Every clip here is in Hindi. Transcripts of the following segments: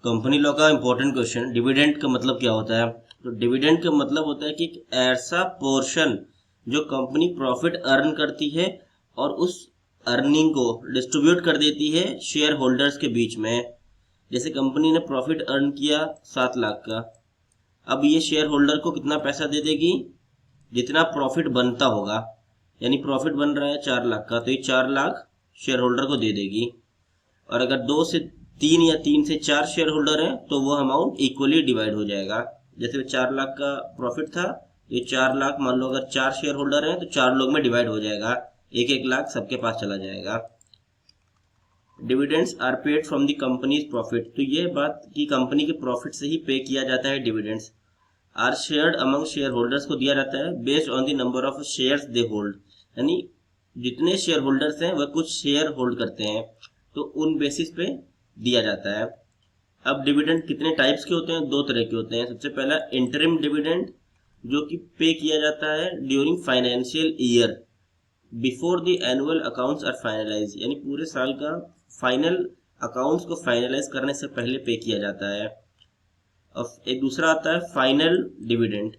कंपनी लॉ का इंपॉर्टेंट क्वेश्चन, डिविडेंड का मतलब क्या होता है? तो डिविडेंड का मतलब होता है कि एक ऐसा पोर्शन जो कंपनी प्रॉफिट अर्न करती है और उस अर्निंग को डिस्ट्रीब्यूट कर देती है शेयर होल्डर्स के बीच में। जैसे कंपनी ने प्रॉफिट अर्न किया 7 लाख का, अब ये शेयर होल्डर को कितना पैसा दे देगी? जितना प्रॉफिट बनता होगा। यानी प्रॉफिट बन रहा है 4 लाख का, तो ये 4 लाख शेयर होल्डर को दे देगी। और अगर 2 से 3 या 3 से 4 शेयर होल्डर हैं तो वो अमाउंट इक्वली डिवाइड हो जाएगा। जैसे 4 लाख का प्रॉफिट था, ये 4 लाख मान लो अगर 4 शेयर होल्डर हैं तो 4 लोग में डिवाइड हो जाएगा, 1-1 लाख सबके पास चला जाएगा। Dividends are paid from the company's profit, तो ये बात कि कंपनी के प्रॉफिट से ही पे किया जाता है dividends. Are shared among share holders को दिया जाता है based on the number of shares they hold, यानी जितने शेयर होल्डर्स हैं वह कुछ शेयर होल्ड करते हैं तो उन बेसिस पे दिया जाता है। अब डिविडेंड कितने टाइप्स के होते हैं? 2 तरह के होते हैं। सबसे पहला इंटरिम डिविडेंड, जो कि पे किया जाता है during financial year before the annual accounts are finalise, यानी पूरे साल का फाइनल अकाउंट्स को फाइनलाइज करने से पहले पे किया जाता है। और एक दूसरा आता है फाइनल डिविडेंड,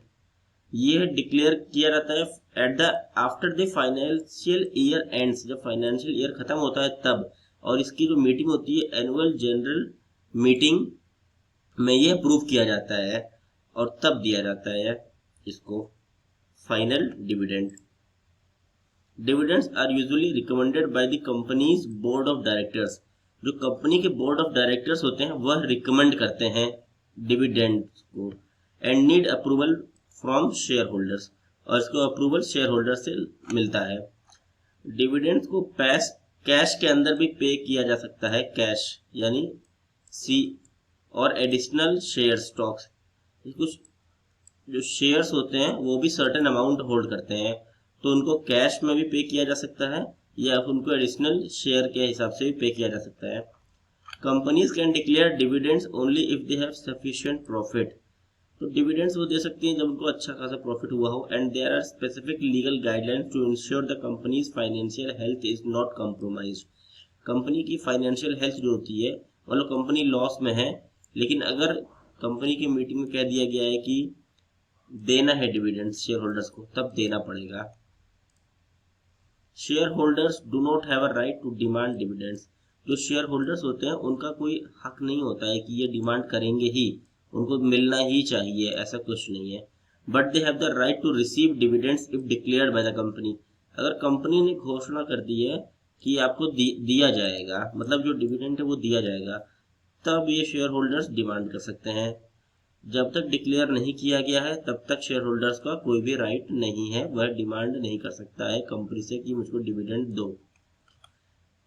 ये डिक्लेयर किया जाता है at the after the financial year ends, जब फाइनेंशियल ईयर खत्म होता है तब। और इसकी जो मीटिंग होती है एनुअल जनरल मीटिंग में ये अप्रूव किया जाता है और तब दिया जाता है इसको final dividend. Dividends are usually recommended by the company's board of directors, जो कंपनी के बोर्ड ऑफ डायरेक्टर्स होते हैं वह रिकमेंड करते हैं डिविडेंड्स को, and need approval from share holders, और इसको अप्रूवल शेयर होल्डर से मिलता है। डिविडेंड्स को कैश के अंदर भी पे किया जा सकता है, कैश यानी सी, और एडिशनल शेयर स्टॉक्स, कुछ जो शेयर्स होते हैं वो भी सर्टेन अमाउंट होल्ड करते हैं तो उनको कैश में भी पे किया जा सकता है या उनको एडिशनल शेयर के हिसाब से भी पे किया जा सकता है। Companies can declare dividends only if they have sufficient profit, तो डिविडेंड्स वो दे सकती हैं जब उनको अच्छा खासा प्रॉफिट हुआ हो, and there are specific legal guidelines to ensure the company's financial health is not compromised. Company की फाइनेंशियल हेल्थ जो होती है, मतलब कंपनी लॉस में है लेकिन अगर कंपनी की मीटिंग में कह दिया गया है कि देना है डिविडेंड्स शेयर होल्डर्स को, तब देना पड़ेगा। Share holders do not have a right to demand dividends, जो शेयर होल्डर्स होते हैं उनका कोई हक नहीं होता है कि ये डिमांड करेंगे ही, उनको मिलना ही चाहिए, ऐसा कुछ नहीं है। But they have the right to receive dividends if declared by the company, अगर कंपनी ने घोषणा कर दी है कि आपको दिया जाएगा, मतलब जो डिविडेंड है वो दिया जाएगा, तब ये शेयर होल्डर्स डिमांड कर सकते हैं। जब तक डिक्लेयर नहीं किया गया है तब तक शेयर होल्डर्स का कोई भी राइट नहीं है, वह डिमांड नहीं कर सकता है कंपनी से कि मुझको डिविडेंड दो।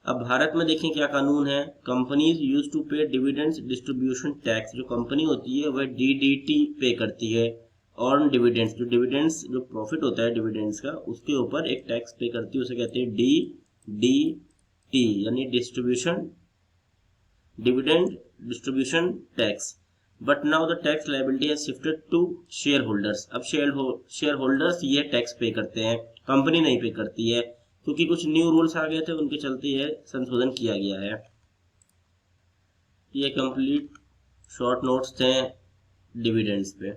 अब भारत में देखें क्या कानून है। कंपनीज यूज टू पे डिविडेंड्स डिस्ट्रीब्यूशन टैक्स, जो कंपनी होती है वह डीडीटी पे करती है। ऑन डिविडेंड्स, जो डिविडेंड्स जो प्रॉफिट होता है डिविडेंड्स का, उसके ऊपर एक टैक्स पे करती है, उसे कहते हैं डीडीटी, यानी dividend distribution tax. But now the tax liability has shifted to share holders, अब शेयर होल्डर्स ये टैक्स पे करते हैं, कंपनी नहीं पे करती है, क्योंकि कुछ न्यू रूल्स आ गए थे उनके चलते यह संशोधन किया गया है। ये कंप्लीट शॉर्ट नोट्स थे डिविडेंड्स पे।